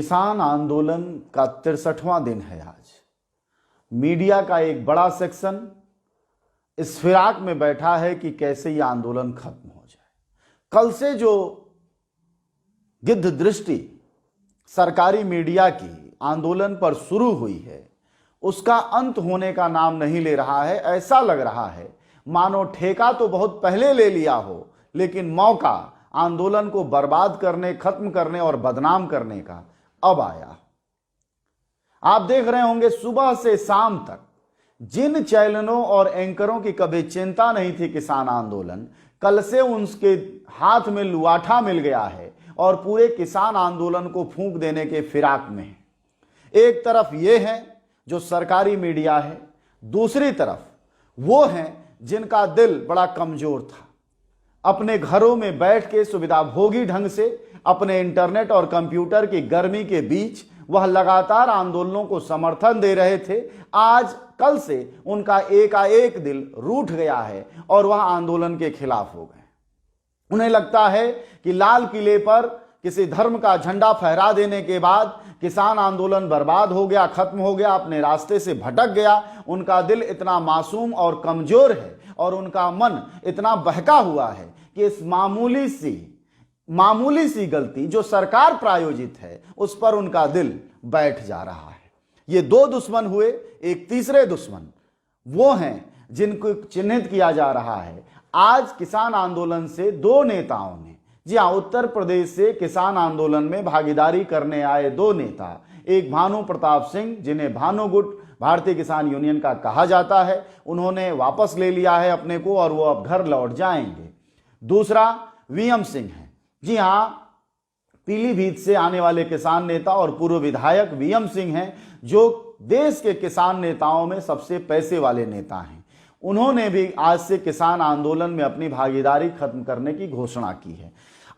किसान आंदोलन का 63वां दिन है आज। मीडिया का एक बड़ा सेक्शन इस फिराक में बैठा है कि कैसे ये आंदोलन खत्म हो जाए। कल से जो गिद्ध दृष्टि सरकारी मीडिया की आंदोलन पर शुरू हुई है उसका अंत होने का नाम नहीं ले रहा है। ऐसा लग रहा है मानो ठेका तो बहुत पहले ले लिया हो, लेकिन मौका आंदोलन को बर्बाद करने, खत्म करने और बदनाम करने का अब आया। आप देख रहे होंगे सुबह से शाम तक जिन चैनलों और एंकरों की कभी चिंता नहीं थी किसान आंदोलन, कल से उनके हाथ में लुआठा मिल गया है और पूरे किसान आंदोलन को फूंक देने के फिराक में है। एक तरफ ये है जो सरकारी मीडिया है, दूसरी तरफ वो हैं जिनका दिल बड़ा कमजोर था। अपने घरों में बैठ के सुविधाभोगी ढंग से अपने इंटरनेट और कंप्यूटर की गर्मी के बीच वह लगातार आंदोलनों को समर्थन दे रहे थे। आज कल से उनका एकाएक दिल रूठ गया है और वह आंदोलन के खिलाफ हो गए। उन्हें लगता है कि लाल किले पर किसी धर्म का झंडा फहरा देने के बाद किसान आंदोलन बर्बाद हो गया, खत्म हो गया, अपने रास्ते से भटक गया। उनका दिल इतना मासूम और कमजोर है और उनका मन इतना बहका हुआ है कि इस मामूली सी गलती जो सरकार प्रायोजित है उस पर उनका दिल बैठ जा रहा है। ये दो दुश्मन हुए। एक तीसरे दुश्मन वो हैं जिनको चिन्हित किया जा रहा है। आज किसान आंदोलन से दो नेताओं ने, जी हाँ, उत्तर प्रदेश से किसान आंदोलन में भागीदारी करने आए दो नेता, एक भानु प्रताप सिंह जिन्हें भानुगुट भारतीय किसान यूनियन का कहा जाता है, उन्होंने वापस ले लिया है अपने को और वो अब घर लौट जाएंगे। दूसरा वीएम सिंह है, जी हाँ, पीलीभीत से आने वाले किसान नेता और पूर्व विधायक वीएम सिंह हैं जो देश के किसान नेताओं में सबसे पैसे वाले नेता हैं। उन्होंने भी आज से किसान आंदोलन में अपनी भागीदारी खत्म करने की घोषणा की है।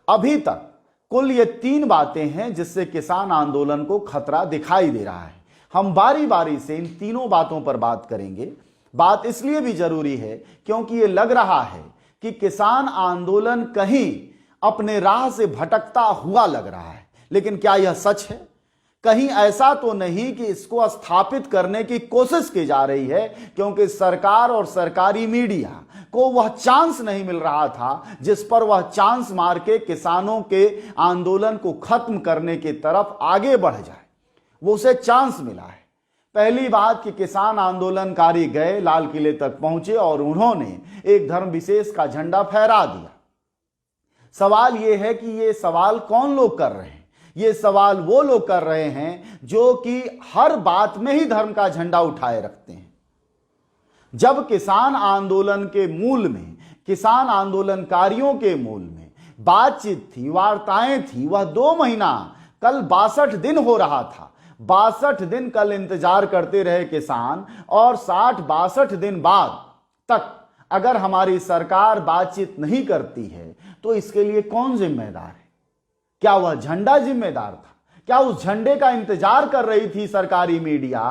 अभी तक कुल ये 3 बातें हैं जिससे किसान आंदोलन को खतरा दिखाई दे रहा है। हम बारी बारी से इन तीनों बातों पर बात करेंगे। बात इसलिए भी जरूरी है क्योंकि ये लग रहा है कि किसान आंदोलन कहीं अपने राह से भटकता हुआ लग रहा है। लेकिन क्या यह सच है? कहीं ऐसा तो नहीं कि इसको स्थापित करने की कोशिश की जा रही है क्योंकि सरकार और सरकारी मीडिया को वह चांस नहीं मिल रहा था जिस पर वह चांस मार के किसानों के आंदोलन को खत्म करने की तरफ आगे बढ़ जाए, वो उसे चांस मिला है। पहली बात कि किसान आंदोलनकारी गए, लाल किले तक पहुंचे और उन्होंने एक धर्म विशेष का झंडा फहरा दिया। सवाल यह है कि ये सवाल कौन लोग कर रहे हैं? ये सवाल वो लोग कर रहे हैं जो कि हर बात में ही धर्म का झंडा उठाए रखते हैं। जब किसान आंदोलन के मूल में, किसान आंदोलनकारियों के मूल में बातचीत थी, वार्ताएं थी, वह 2 महीना, कल 62 दिन हो रहा था। 62 दिन कल इंतजार करते रहे किसान और 60-62 दिन बाद तक अगर हमारी सरकार बातचीत नहीं करती है तो इसके लिए कौन जिम्मेदार है? क्या वह झंडा जिम्मेदार था? क्या उस झंडे का इंतजार कर रही थी सरकारी मीडिया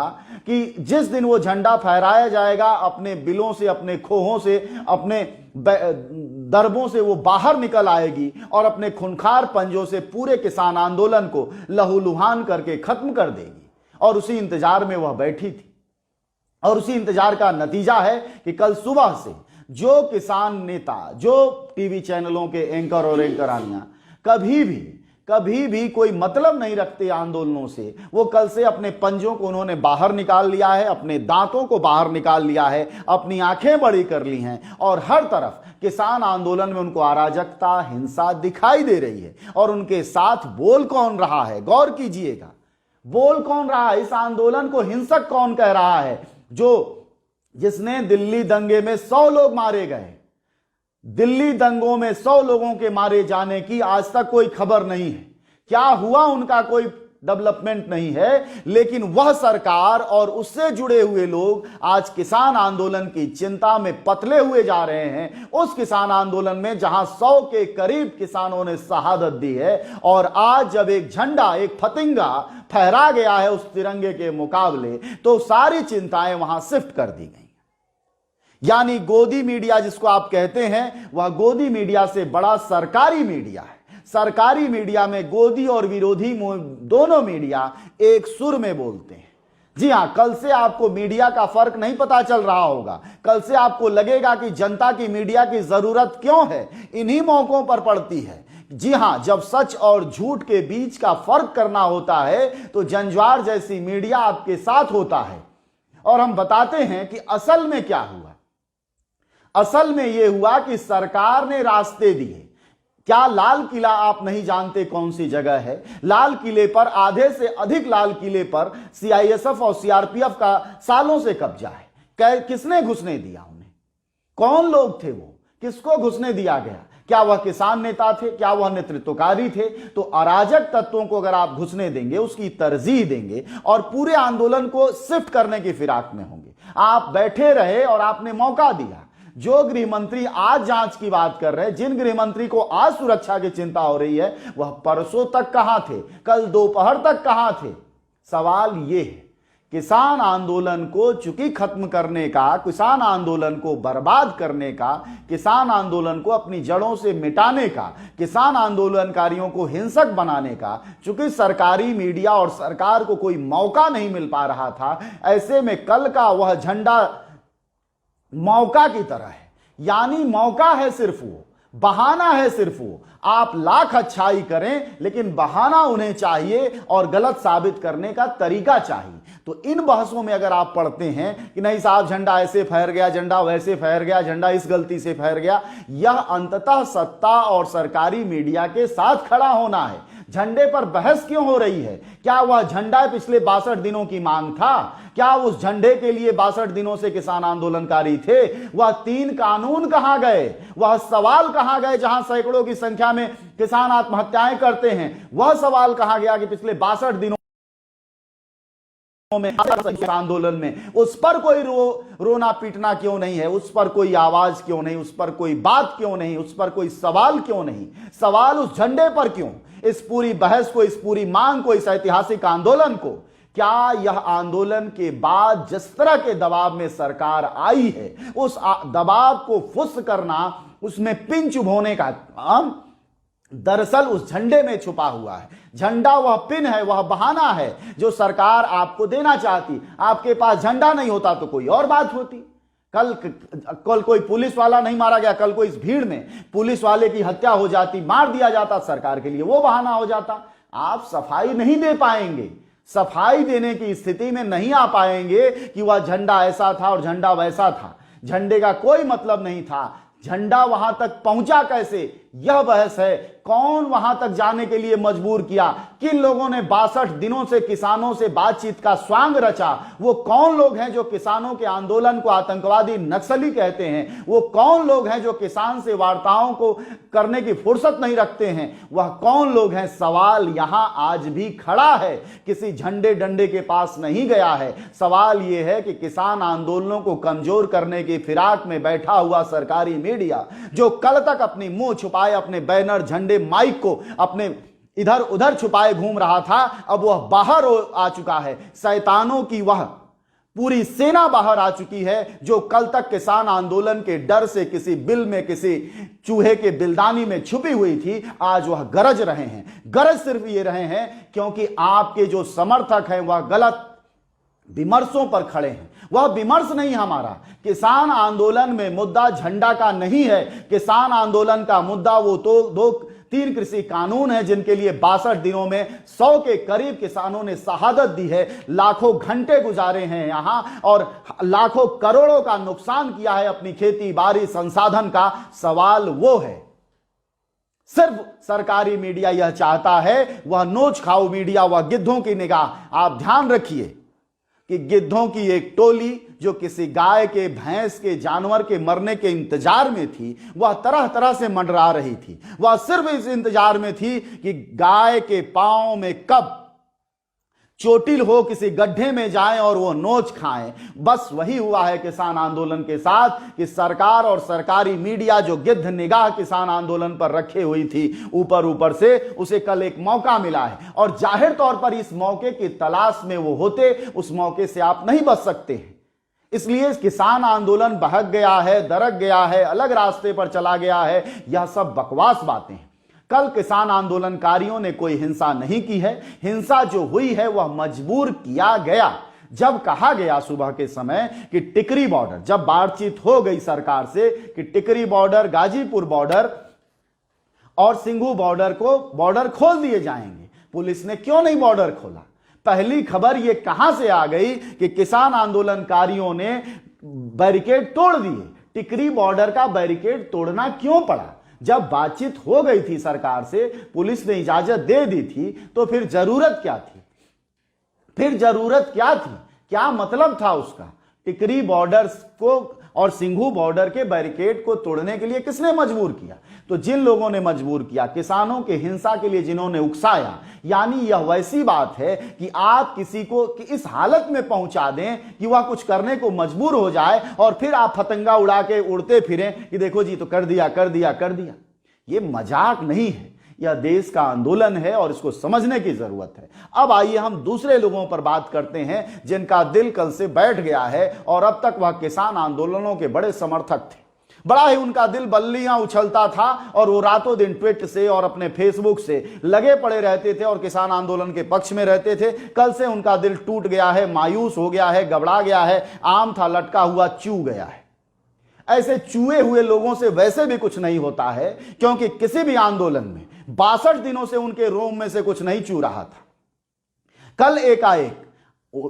कि जिस दिन वो झंडा फहराया जाएगा अपने बिलों से, अपने खोहों से, अपने दरबों से वो बाहर निकल आएगी और अपने खूंखार पंजों से पूरे किसान आंदोलन को लहूलुहान करके खत्म कर देगी? और उसी इंतजार में वह बैठी थी और उसी इंतजार का नतीजा है कि कल सुबह से जो किसान नेता, जो टीवी चैनलों के एंकर और एंकरानियां कभी भी कोई मतलब नहीं रखते आंदोलनों से, वो कल से अपने पंजों को उन्होंने बाहर निकाल लिया है, अपने दांतों को बाहर निकाल लिया है, अपनी आंखें बड़ी कर ली हैं और हर तरफ किसान आंदोलन में उनको अराजकता, हिंसा दिखाई दे रही है। और उनके साथ बोल कौन रहा है? गौर कीजिएगा, बोल कौन रहा है? इस आंदोलन को हिंसक कौन कह रहा है? जिसने दिल्ली दंगे में 100 लोग मारे गए, दिल्ली दंगों में 100 लोगों के मारे जाने की आज तक कोई खबर नहीं है। क्या हुआ उनका कोई डेवलपमेंट नहीं है, लेकिन वह सरकार और उससे जुड़े हुए लोग आज किसान आंदोलन की चिंता में पतले हुए जा रहे हैं। उस किसान आंदोलन में जहां 100 के करीब किसानों ने शहादत दी है और आज जब एक झंडा, एक फतिंगा फहरा गया है उस तिरंगे के मुकाबले, तो सारी चिंताएं वहां शिफ्ट कर दी गई। यानी गोदी मीडिया जिसको आप कहते हैं, वह गोदी मीडिया से बड़ा सरकारी मीडिया है। सरकारी मीडिया में गोदी और विरोधी दोनों मीडिया एक सुर में बोलते हैं। जी हां, कल से आपको मीडिया का फर्क नहीं पता चल रहा होगा। कल से आपको लगेगा कि जनता की मीडिया की जरूरत क्यों है, इन्हीं मौकों पर पड़ती है। जी हां, जब सच और झूठ के बीच का फर्क करना होता है तो जंजवार जैसी मीडिया आपके साथ होता है। और हम बताते हैं कि असल में क्या हुआ। असल में यह हुआ कि सरकार ने रास्ते दिए। क्या लाल किला आप नहीं जानते कौन सी जगह है? लाल किले पर, आधे से अधिक लाल किले पर सीआईएसएफ और सीआरपीएफ का सालों से कब्जा है। किसने घुसने दिया उन्हें? कौन लोग थे वो? किसको घुसने दिया गया? क्या वह किसान नेता थे? क्या वह नेतृत्वकारी थे? तो अराजक तत्वों को अगर आप घुसने देंगे, उसकी तरजीह देंगे और पूरे आंदोलन को शिफ्ट करने की फिराक में होंगे। आप बैठे रहे और आपने मौका दिया। जो गृह मंत्री आज जांच की बात कर रहे हैं, जिन गृह मंत्री को आज सुरक्षा की चिंता हो रही है, वह परसों तक कहां थे? कल दोपहर तक कहां थे? सवाल यह है, किसान आंदोलन को चुकी खत्म करने का, किसान आंदोलन को बर्बाद करने का, किसान आंदोलन को अपनी जड़ों से मिटाने का, किसान आंदोलनकारियों को हिंसक बनाने का, चूंकि सरकारी मीडिया और सरकार को कोई मौका नहीं मिल पा रहा था, ऐसे में कल का वह झंडा मौका की तरह है। यानी मौका है सिर्फ वो, बहाना है सिर्फ वो। आप लाख अच्छाई करें लेकिन बहाना उन्हें चाहिए और गलत साबित करने का तरीका चाहिए। तो इन बहसों में अगर आप पढ़ते हैं कि नहीं साहब झंडा ऐसे फहर गया, झंडा वैसे फहर गया, झंडा इस गलती से फहर गया, यह अंततः सत्ता और सरकारी मीडिया के साथ खड़ा होना है। झंडे पर बहस क्यों हो रही है? क्या वह झंडा पिछले 62 दिनों की मांग था? क्या उस झंडे के लिए 62 दिनों से किसान आंदोलनकारी थे? वह 3 कानून कहां गए? वह सवाल कहां गए जहां सैकड़ों की संख्या में किसान आत्महत्याएं करते हैं? वह सवाल कहां गया कि पिछले 62 दिनों में आंदोलन में उस पर कोई रोना पीटना क्यों नहीं है? उस पर कोई आवाज क्यों नहीं? उस पर कोई बात क्यों नहीं? उस पर कोई सवाल क्यों नहीं? सवाल उस झंडे पर क्यों? इस पूरी बहस को, इस पूरी मांग को, इस ऐतिहासिक आंदोलन को, क्या यह आंदोलन के बाद जिस तरह के दबाव में सरकार आई है, उस दबाव को फुस करना, उसमें पिन चुभोने का काम दरअसल उस झंडे में छुपा हुआ है। झंडा वह पिन है, वह बहाना है जो सरकार आपको देना चाहती। आपके पास झंडा नहीं होता तो कोई और बात होती। कल कोई पुलिस वाला नहीं मारा गया, कल को इस भीड़ में पुलिस वाले की हत्या हो जाती, मार दिया जाता, सरकार के लिए वो बहाना हो जाता। आप सफाई नहीं दे पाएंगे, सफाई देने की स्थिति में नहीं आ पाएंगे कि वह झंडा ऐसा था और झंडा वैसा था। झंडे का कोई मतलब नहीं था। झंडा वहां तक पहुंचा कैसे, यह बहस है। कौन वहां तक जाने के लिए मजबूर किया? किन लोगों ने 62 दिनों से किसानों से बातचीत का स्वांग रचा? वो कौन लोग हैं जो किसानों के आंदोलन को आतंकवादी नक्सली कहते हैं? वो कौन लोग हैं जो किसान से वार्ताओं को करने की फुर्सत नहीं रखते हैं? वह कौन लोग हैं? सवाल यहां आज भी खड़ा है, किसी झंडे डंडे के पास नहीं गया है। सवाल यह है कि किसान आंदोलनों को कमजोर करने की फिराक में बैठा हुआ सरकारी मीडिया, जो कल तक अपनी मुंह छुपाए, अपने बैनर, झंडे, माइक को अपने इधर उधर छुपाए घूम रहा था, अब वह बाहर आ चुका है। शैतानों की वह पूरी सेना बाहर आ चुकी है जो कल तक किसान आंदोलन के डर से किसी बिल में, किसी चूहे के बिलदानी में छुपी हुई थी। आज वह गरज रहे हैं। गरज सिर्फ ये रहे हैं क्योंकि आपके जो समर्थक हैं वह गलत विमर्शों पर खड़े हैं। वह विमर्श नहीं हमारा। किसान आंदोलन में मुद्दा झंडा का नहीं है। किसान आंदोलन का मुद्दा वो तो 3 कृषि कानून है जिनके लिए 62 दिनों में 100 के करीब किसानों ने शहादत दी है, लाखों घंटे गुजारे हैं यहां और लाखों करोड़ों का नुकसान किया है अपनी खेती बाड़ी संसाधन का। सवाल वो है, सिर्फ सरकारी मीडिया यह चाहता है, वह नोच खाओ मीडिया, वह गिद्धों की निगाह। आप ध्यान रखिए कि गिद्धों की एक टोली जो किसी गाय के, भैंस के, जानवर के मरने के इंतजार में थी, वह तरह तरह से मंडरा रही थी। वह सिर्फ इस इंतजार में थी कि गाय के पांव में कब चोटिल हो, किसी गड्ढे में जाएं और वो नोच खाएं। बस वही हुआ है किसान आंदोलन के साथ कि सरकार और सरकारी मीडिया जो गिद्ध निगाह किसान आंदोलन पर रखे हुई थी, ऊपर ऊपर से उसे कल एक मौका मिला है और जाहिर तौर पर इस मौके की तलाश में वो होते, उस मौके से आप नहीं बच सकते हैं। इसलिए किसान आंदोलन बहक गया है, दरक गया है, अलग रास्ते पर चला गया है, यह सब बकवास बातें हैं। कल किसान आंदोलनकारियों ने कोई हिंसा नहीं की है। हिंसा जो हुई है वह मजबूर किया गया। जब कहा गया सुबह के समय कि टिकरी बॉर्डर, जब बातचीत हो गई सरकार से कि टिकरी बॉर्डर, गाजीपुर बॉर्डर और सिंघू बॉर्डर को बॉर्डर खोल दिए जाएंगे, पुलिस ने क्यों नहीं बॉर्डर खोला? पहली खबर यह कहां से आ गई कि किसान आंदोलनकारियों ने बैरिकेड तोड़ दिए। टिकरी बॉर्डर का बैरिकेड तोड़ना क्यों पड़ा? जब बातचीत हो गई थी सरकार से, पुलिस ने इजाजत दे दी थी, तो फिर जरूरत क्या थी? क्या मतलब था उसका? टिकरी बॉर्डर को और सिंघू बॉर्डर के बैरिकेड को तोड़ने के लिए किसने मजबूर किया? तो जिन लोगों ने मजबूर किया, किसानों के हिंसा के लिए जिन्होंने उकसाया, यानी यह वैसी बात है कि आप किसी को कि इस हालत में पहुंचा दें कि वह कुछ करने को मजबूर हो जाए और फिर आप पतंगा उड़ा के उड़ते फिरें कि देखो जी तो कर दिया। ये मजाक नहीं है, यह देश का आंदोलन है और इसको समझने की जरूरत है। अब आइए हम दूसरे लोगों पर बात करते हैं जिनका दिल कल से बैठ गया है और अब तक वह किसान आंदोलनों के बड़े समर्थक थे। बड़ा ही उनका दिल बल्लियां उछलता था और वो रातों दिन ट्वीट से और अपने फेसबुक से लगे पड़े रहते थे और किसान आंदोलन के पक्ष में रहते थे। कल से उनका दिल टूट गया है, मायूस हो गया है, घबरा गया है, आम था लटका हुआ चू गया है। ऐसे चूए हुए लोगों से वैसे भी कुछ नहीं होता है, क्योंकि किसी भी आंदोलन में 62 दिनों से उनके रोम में से कुछ नहीं चू रहा था। कल एकाएक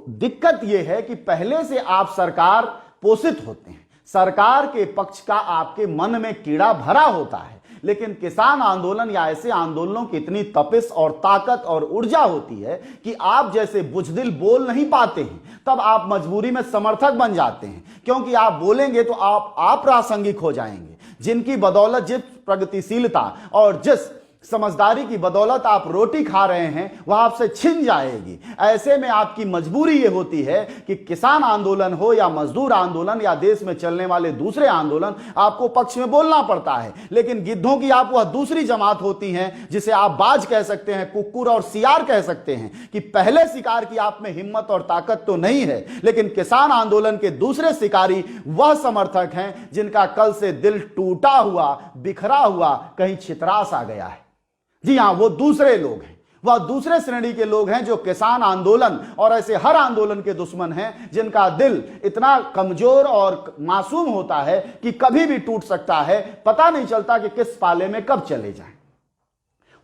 दिक्कत यह है कि पहले से आप सरकार पोषित होते हैं, सरकार के पक्ष का आपके मन में कीड़ा भरा होता है, लेकिन किसान आंदोलन या ऐसे आंदोलनों की इतनी तपिश और ताकत और ऊर्जा होती है कि आप जैसे बुजदिल बोल नहीं पाते हैं, तब आप मजबूरी में समर्थक बन जाते हैं, क्योंकि आप बोलेंगे तो आप अप्रासंगिक हो जाएंगे। जिनकी बदौलत, जिस प्रगतिशीलता और जिस समझदारी की बदौलत आप रोटी खा रहे हैं, वह आपसे छिन जाएगी। ऐसे में आपकी मजबूरी यह होती है कि किसान आंदोलन हो या मजदूर आंदोलन या देश में चलने वाले दूसरे आंदोलन, आपको पक्ष में बोलना पड़ता है। लेकिन गिद्धों की आप वह दूसरी जमात होती हैं जिसे आप बाज कह सकते हैं, कुक्कुर और सियार कह सकते हैं, कि पहले शिकार की आप में हिम्मत और ताकत तो नहीं है, लेकिन किसान आंदोलन के दूसरे शिकारी वह समर्थक हैं जिनका कल से दिल टूटा हुआ, बिखरा हुआ, कहीं छितरास आ गया है। जी हां, वो दूसरे लोग हैं, वह दूसरे श्रेणी के लोग हैं जो किसान आंदोलन और ऐसे हर आंदोलन के दुश्मन हैं, जिनका दिल इतना कमजोर और मासूम होता है कि कभी भी टूट सकता है, पता नहीं चलता कि किस पाले में कब चले जाएं।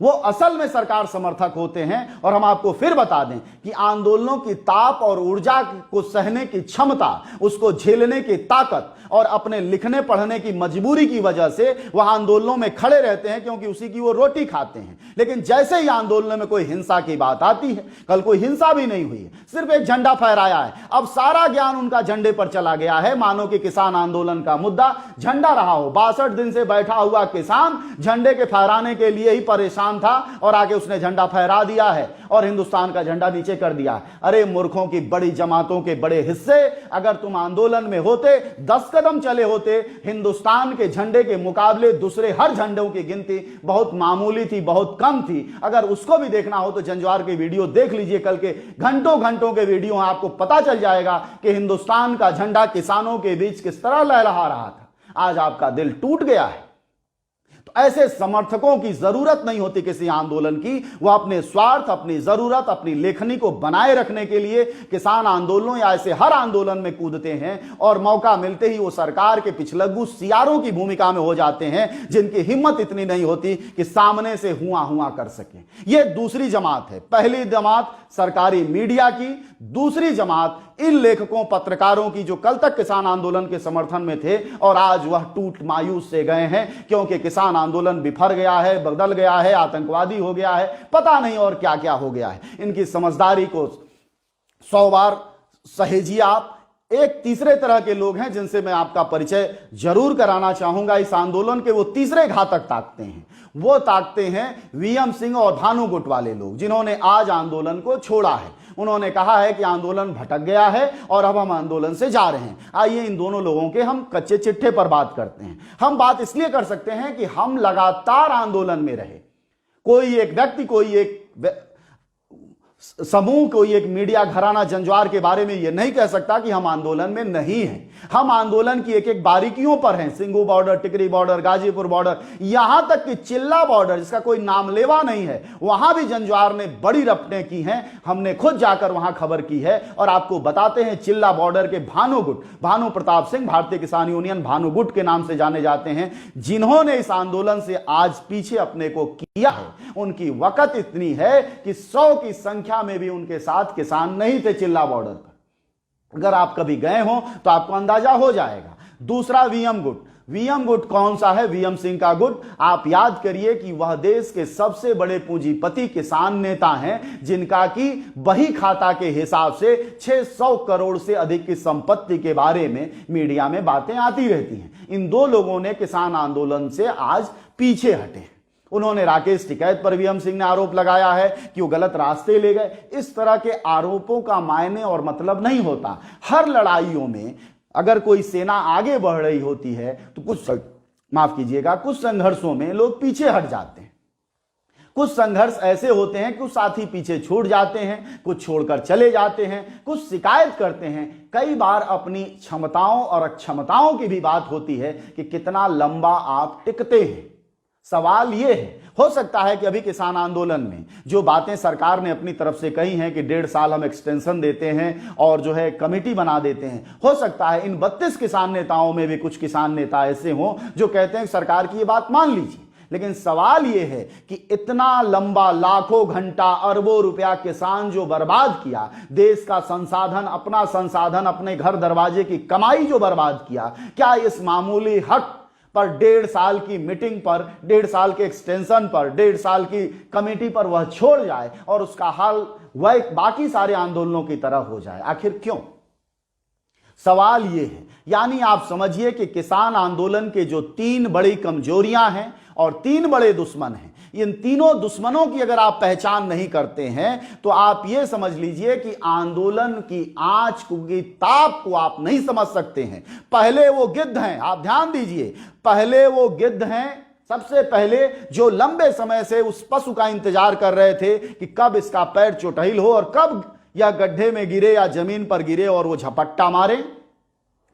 वो असल में सरकार समर्थक होते हैं। और हम आपको फिर बता दें कि आंदोलनों की ताप और ऊर्जा को सहने की क्षमता, उसको झेलने की ताकत और अपने लिखने पढ़ने की मजबूरी की वजह से वह आंदोलनों में खड़े रहते हैं, क्योंकि उसी की वो रोटी खाते हैं। लेकिन जैसे ही आंदोलन में कोई हिंसा की बात आती है, कल कोई हिंसा भी नहीं हुई है, सिर्फ एक झंडा फहराया है, अब सारा ज्ञान उनका झंडे पर चला गया है, मानो कि किसान आंदोलन का मुद्दा झंडा रहा हो। 62 दिन से बैठा हुआ किसान झंडे के फहराने के लिए ही परेशान था और आगे उसने झंडा फहरा दिया है और हिंदुस्तान का झंडा नीचे कर दिया। अरे मूर्खों की बड़ी जमातों के बड़े हिस्से, अगर तुम आंदोलन में होते, 10 कदम चले होते, हिंदुस्तान के झंडे के मुकाबले दूसरे हर झंडों की गिनती बहुत मामूली थी, बहुत कम थी। अगर उसको भी देखना हो तो जंजवार के वीडियो देख लीजिए, कल के घंटों घंटों के वीडियो, आपको पता चल जाएगा कि हिंदुस्तान का झंडा किसानों के बीच किस तरह लहरा रहा था। आज आपका दिल टूट गया है। तो ऐसे समर्थकों की जरूरत नहीं होती किसी आंदोलन की। वह अपने स्वार्थ, अपनी जरूरत, अपनी लेखनी को बनाए रखने के लिए किसान आंदोलनों या ऐसे हर आंदोलन में कूदते हैं और मौका मिलते ही वो सरकार के पिछलग्गू सियारों की भूमिका में हो जाते हैं, जिनकी हिम्मत इतनी नहीं होती कि सामने से हुआ हुआ कर सके। यह दूसरी जमात है। पहली जमात सरकारी मीडिया की, दूसरी जमात इन लेखकों, पत्रकारों की जो कल तक किसान आंदोलन के समर्थन में थे और आज वह टूट मायूस से गए हैं, क्योंकि किसान आंदोलन बिफर गया है, बदल गया है, आतंकवादी हो गया है, पता नहीं और क्या क्या हो गया है। इनकी समझदारी को 100 बार सहेजिए आप। एक तीसरे तरह के लोग हैं जिनसे मैं आपका परिचय जरूर कराना चाहूंगा। इस आंदोलन के वो तीसरे घातक ताकते हैं। वो ताकते हैं वीएम सिंह और भानु गुट वाले लोग, जिन्होंने आज आंदोलन को छोड़ा है। उन्होंने कहा है कि आंदोलन भटक गया है और अब हम आंदोलन से जा रहे हैं। आइए इन दोनों लोगों के हम कच्चे चिट्ठे पर बात करते हैं। हम बात इसलिए कर सकते हैं कि हम लगातार आंदोलन में रहे। कोई एक व्यक्ति, कोई एक समूह कोई एक मीडिया घराना जंजवार के बारे में यह नहीं कह सकता कि हम आंदोलन में नहीं हैं। हम आंदोलन की एक एक बारीकियों पर हैं। सिंघू बॉर्डर, टिकरी बॉर्डर, गाजीपुर बॉर्डर, यहां तक कि चिल्ला बॉर्डर जिसका कोई नामलेवा नहीं है, वहां भी जंजवार ने बड़ी रपटें की हैं। हमने खुद जाकर वहां खबर की है और आपको बताते हैं। चिल्ला बॉर्डर के भानुगुट, भानु प्रताप सिंह, भारतीय किसान यूनियन भानुगुट के नाम से जाने जाते हैं, जिन्होंने इस आंदोलन से आज पीछे अपने को किया है। उनकी वक़्त इतनी है कि 100 की संख्या में भी उनके साथ किसान नहीं थे चिल्ला बॉर्डर पर। अगर आप कभी गए हो तो आपको अंदाजा हो जाएगा। दूसरा वीएम गुट। वीएम गुट कौन सा है? वीएम सिंह का गुट। आप याद करिए कि वह देश के सबसे बड़े पूंजीपति किसान नेता हैं, जिनका कि बही खाता के हिसाब से 600 करोड़ से अधिक की संपत्ति के बारे में मीडिया में बातें आती रहती हैं। इन दो लोगों ने किसान आंदोलन से आज पीछे हटे। उन्होंने राकेश टिकैत पर वीएम सिंह ने आरोप लगाया है कि वो गलत रास्ते ले गए। इस तरह के आरोपों का मायने और मतलब नहीं होता। हर लड़ाइयों में अगर कोई सेना आगे बढ़ रही होती है तो कुछ संघर्षों में लोग पीछे हट जाते हैं। कुछ संघर्ष ऐसे होते हैं कि कुछ साथी पीछे छूट जाते हैं, कुछ छोड़कर चले जाते हैं, कुछ शिकायत करते हैं। कई बार अपनी क्षमताओं और अक्षमताओं की भी बात होती है कि कितना लंबा आप टिकते हैं। सवाल यह है, हो सकता है कि अभी किसान आंदोलन में जो बातें सरकार ने अपनी तरफ से कही हैं कि 1.5 साल हम एक्सटेंशन देते हैं और जो है कमेटी बना देते हैं, हो सकता है इन 32 किसान नेताओं में भी कुछ किसान नेता ऐसे हों जो कहते हैं सरकार की ये बात मान लीजिए। लेकिन सवाल यह है कि इतना लंबा, लाखों घंटा, अरबों रुपया किसान जो बर्बाद किया, देश का संसाधन, अपना संसाधन, अपने घर दरवाजे की कमाई जो बर्बाद किया, क्या इस मामूली हक पर 1.5 साल की मीटिंग पर, 1.5 साल के एक्सटेंशन पर, 1.5 साल की कमेटी पर वह छोड़ जाए और उसका हाल वह बाकी सारे आंदोलनों की तरह हो जाए? आखिर क्यों? सवाल यह है। यानी आप समझिए कि किसान आंदोलन के जो 3 बड़ी कमजोरियां हैं और 3 बड़े दुश्मन हैं, इन तीनों दुश्मनों की अगर आप पहचान नहीं करते हैं तो आप यह समझ लीजिए कि आंदोलन की आंच की ताप को आप नहीं समझ सकते हैं। पहले वो गिद्ध हैं, आप ध्यान दीजिए, पहले वो गिद्ध हैं, सबसे पहले जो लंबे समय से उस पशु का इंतजार कर रहे थे कि कब इसका पैर चोटहिल हो और कब या गड्ढे में गिरे या जमीन पर गिरे और वो झपट्टा मारे।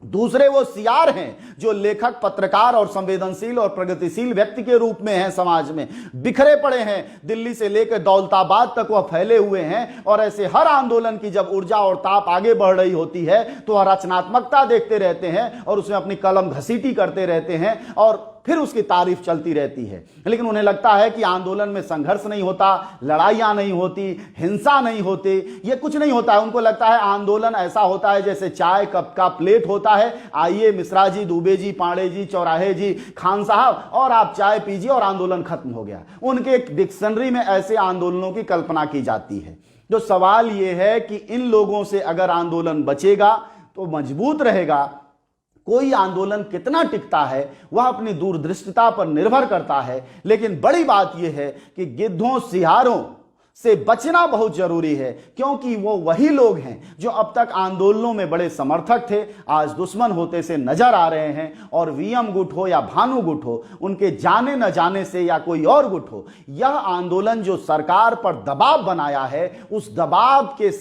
दूसरे वो सियार हैं जो लेखक, पत्रकार और संवेदनशील और प्रगतिशील व्यक्ति के रूप में हैं, समाज में बिखरे पड़े हैं, दिल्ली से लेकर दौलताबाद तक वह फैले हुए हैं। और ऐसे हर आंदोलन की जब ऊर्जा और ताप आगे बढ़ रही होती है तो वह रचनात्मकता देखते रहते हैं और उसमें अपनी कलम घसीटी करते रहते हैं और फिर उसकी तारीफ चलती रहती है। लेकिन उन्हें लगता है कि आंदोलन में संघर्ष नहीं होता, लड़ाइयां नहीं होती, हिंसा नहीं होती, ये कुछ नहीं होता है। उनको लगता है आंदोलन ऐसा होता है जैसे चाय कप का प्लेट होता है, आइए मिश्रा जी, दुबे जी, पांडे जी, चौराहे जी, खान साहब, और आप चाय पीजिए और आंदोलन खत्म हो गया। उनके एक डिक्शनरी में ऐसे आंदोलनों की कल्पना की जाती है। जो सवाल यह है कि इन लोगों से अगर आंदोलन बचेगा तो मजबूत रहेगा। कोई आंदोलन कितना टिकता है वह अपनी दूरदृष्टिता पर निर्भर करता है। लेकिन बड़ी बात यह है कि गिद्धों, सियारों से बचना बहुत जरूरी है, क्योंकि वो वही लोग हैं जो अब तक आंदोलनों में बड़े समर्थक थे, आज दुश्मन होते से नजर आ रहे हैं। और वीएम गुट हो या भानु गुट हो, उनके जाने न जाने से या कोई और गुट हो, यह आंदोलन जो सरकार पर दबाव बनाया है, उस दबाव के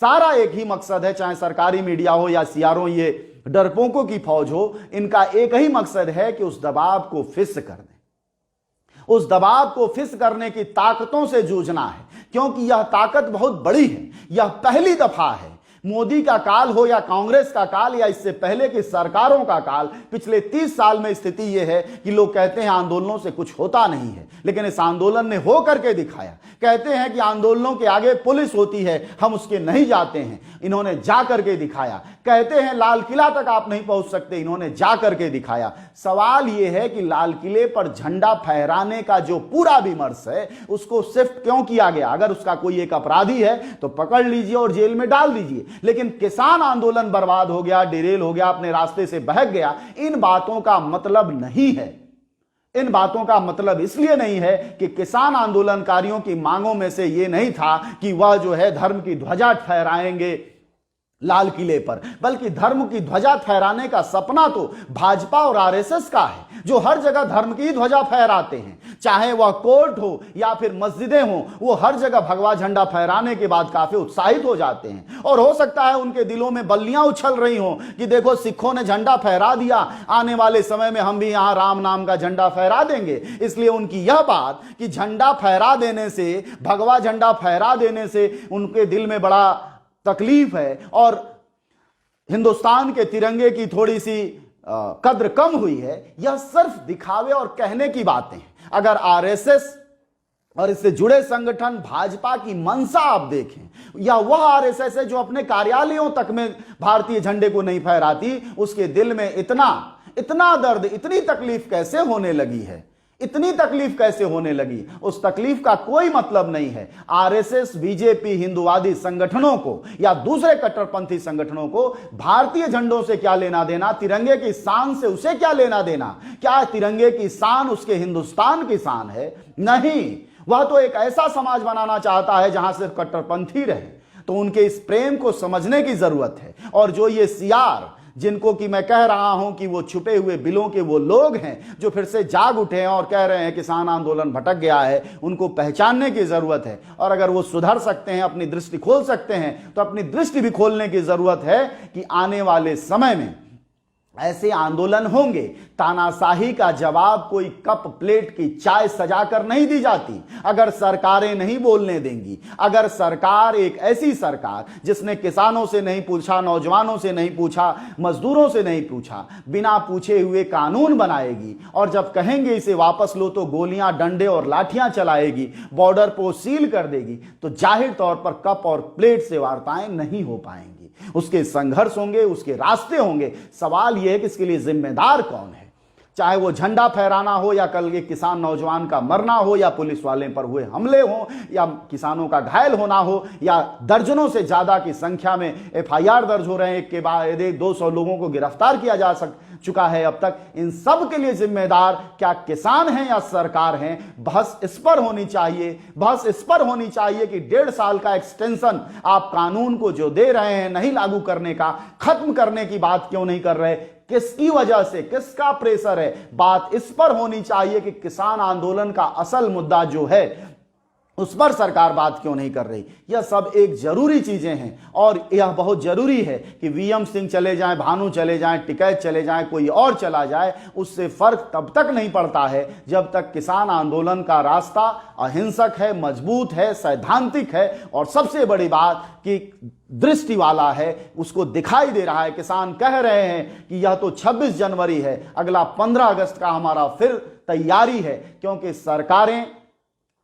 सारा एक ही मकसद है, चाहे सरकारी मीडिया हो या सियारों, ये डरपोकों की फौज हो, इनका एक ही मकसद है कि उस दबाव को फिस कर दें। उस दबाव को फिस करने की ताकतों से जूझना है, क्योंकि यह ताकत बहुत बड़ी है। यह पहली दफा है, मोदी का काल हो या कांग्रेस का काल या इससे पहले की सरकारों का काल, पिछले 30 साल में स्थिति यह है कि लोग कहते हैं आंदोलनों से कुछ होता नहीं है, लेकिन इस आंदोलन ने हो करके दिखाया। कहते हैं कि आंदोलनों के आगे पुलिस होती है, हम उसके नहीं जाते हैं, इन्होंने जा करके दिखाया। कहते हैं लाल किला तक आप नहीं पहुंच सकते, इन्होंने जा करके दिखाया। सवाल यह है कि लाल किले पर झंडा फहराने का जो पूरा विमर्श है उसको शिफ्ट क्यों किया गया? अगर उसका कोई एक अपराधी है तो पकड़ लीजिए और जेल में डाल दीजिए, लेकिन किसान आंदोलन बर्बाद हो गया, डिरेल हो गया, अपने रास्ते से बहक गया, इन बातों का मतलब नहीं है। इन बातों का मतलब इसलिए नहीं है कि किसान आंदोलनकारियों की मांगों में से यह नहीं था कि वह जो है धर्म की ध्वजा फहराएंगे लाल किले पर, बल्कि धर्म की ध्वजा फहराने का सपना तो भाजपा और आरएसएस का है, जो हर जगह धर्म की ध्वजा फहराते हैं, चाहे वह कोर्ट हो या फिर मस्जिदें हो, वो हर जगह भगवा झंडा फहराने के बाद काफी उत्साहित हो जाते हैं। और हो सकता है उनके दिलों में बल्लियां उछल रही हों कि देखो सिखों ने झंडा फहरा दिया, आने वाले समय में हम भी यहां राम नाम का झंडा फहरा देंगे। इसलिए उनकी यह बात कि झंडा फहरा देने से, भगवा झंडा फहरा देने से उनके दिल में बड़ा तकलीफ है और हिंदुस्तान के तिरंगे की थोड़ी सी कद्र कम हुई है, यह सिर्फ दिखावे और कहने की बातें हैं। अगर आरएसएस और इससे जुड़े संगठन भाजपा की मंशा आप देखें, या वह आरएसएस है जो अपने कार्यालयों तक में भारतीय झंडे को नहीं फहराती, उसके दिल में इतना दर्द, इतनी तकलीफ कैसे होने लगी है, इतनी तकलीफ कैसे होने लगी? उस तकलीफ का कोई मतलब नहीं है। आरएसएस, बीजेपी, हिंदुवादी संगठनों को या दूसरे कट्टरपंथी संगठनों को भारतीय झंडों से क्या लेना देना, तिरंगे की शान से उसे क्या लेना देना? क्या तिरंगे की शान उसके हिंदुस्तान की शान है? नहीं, वह तो एक ऐसा समाज बनाना चाहता है जहां सिर्फ कट्टरपंथी रहे। तो उनके इस प्रेम को समझने की जरूरत है। और जो ये सियार, जिनको कि मैं कह रहा हूं कि वो छुपे हुए बिलों के वो लोग हैं जो फिर से जाग उठे हैं और कह रहे हैं किसान आंदोलन भटक गया है, उनको पहचानने की जरूरत है। और अगर वो सुधर सकते हैं, अपनी दृष्टि खोल सकते हैं, तो अपनी दृष्टि भी खोलने की जरूरत है कि आने वाले समय में ऐसे आंदोलन होंगे। तानाशाही का जवाब कोई कप प्लेट की चाय सजाकर नहीं दी जाती। अगर सरकारें नहीं बोलने देंगी, अगर सरकार एक ऐसी सरकार जिसने किसानों से नहीं पूछा, नौजवानों से नहीं पूछा, मजदूरों से नहीं पूछा, बिना पूछे हुए कानून बनाएगी और जब कहेंगे इसे वापस लो तो गोलियां, डंडे और लाठियां चलाएगी, बॉर्डर को सील कर देगी, तो जाहिर तौर पर कप और प्लेट से वार्ताएं नहीं हो पाएंगी। उसके संघर्ष होंगे, उसके रास्ते होंगे। सवाल यह है कि इसके लिए जिम्मेदार कौन है? चाहे वो झंडा फहराना हो, या कल के किसान नौजवान का मरना हो, या पुलिस वाले पर हुए हमले हो, या किसानों का घायल होना हो, या दर्जनों से ज्यादा की संख्या में एफआईआर दर्ज हो रहे हैं, एक के बाद 200 लोगों को गिरफ्तार किया जा चुका है अब तक। इन सब के लिए जिम्मेदार क्या किसान हैं या सरकार हैं? बहस इस पर होनी चाहिए। बहस इस पर होनी चाहिए कि 1.5 साल का एक्सटेंशन आप कानून को जो दे रहे हैं नहीं लागू करने का, खत्म करने की बात क्यों नहीं कर रहे? किसकी वजह से, किसका प्रेशर है? बात इस पर होनी चाहिए कि किसान आंदोलन का असल मुद्दा जो है उस पर सरकार बात क्यों नहीं कर रही। यह सब एक जरूरी चीजें हैं और यह बहुत जरूरी है कि वीएम सिंह चले जाएं, भानु चले जाएं, टिकैत चले जाएं, कोई और चला जाए, उससे फर्क तब तक नहीं पड़ता है जब तक किसान आंदोलन का रास्ता अहिंसक है, मजबूत है, सैद्धांतिक है और सबसे बड़ी बात कि दृष्टि वाला है, उसको दिखाई दे रहा है। किसान कह रहे हैं कि यह तो 26 जनवरी है, अगला 15 अगस्त का हमारा फिर तैयारी है, क्योंकि सरकारें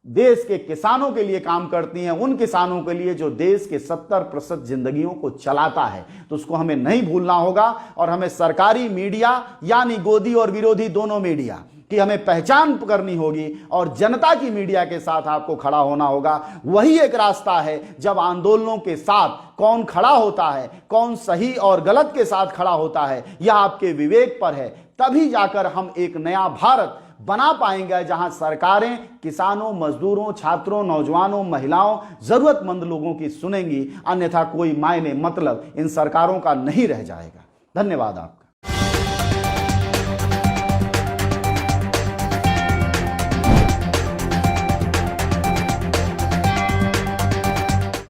देश के किसानों के लिए काम करती हैं, उन किसानों के लिए जो देश के 70% जिंदगियों को चलाता है। तो उसको हमें नहीं भूलना होगा और हमें सरकारी मीडिया यानी गोदी और विरोधी दोनों मीडिया की हमें पहचान करनी होगी और जनता की मीडिया के साथ आपको खड़ा होना होगा। वही एक रास्ता है जब आंदोलनों के साथ कौन खड़ा होता है, कौन सही और गलत के साथ खड़ा होता है, यह आपके विवेक पर है। तभी जाकर हम एक नया भारत बना पाएंगे जहां सरकारें किसानों, मजदूरों, छात्रों, नौजवानों, महिलाओं, जरूरतमंद लोगों की सुनेंगी। अन्यथा कोई मायने मतलब इन सरकारों का नहीं रह जाएगा। धन्यवाद आपका।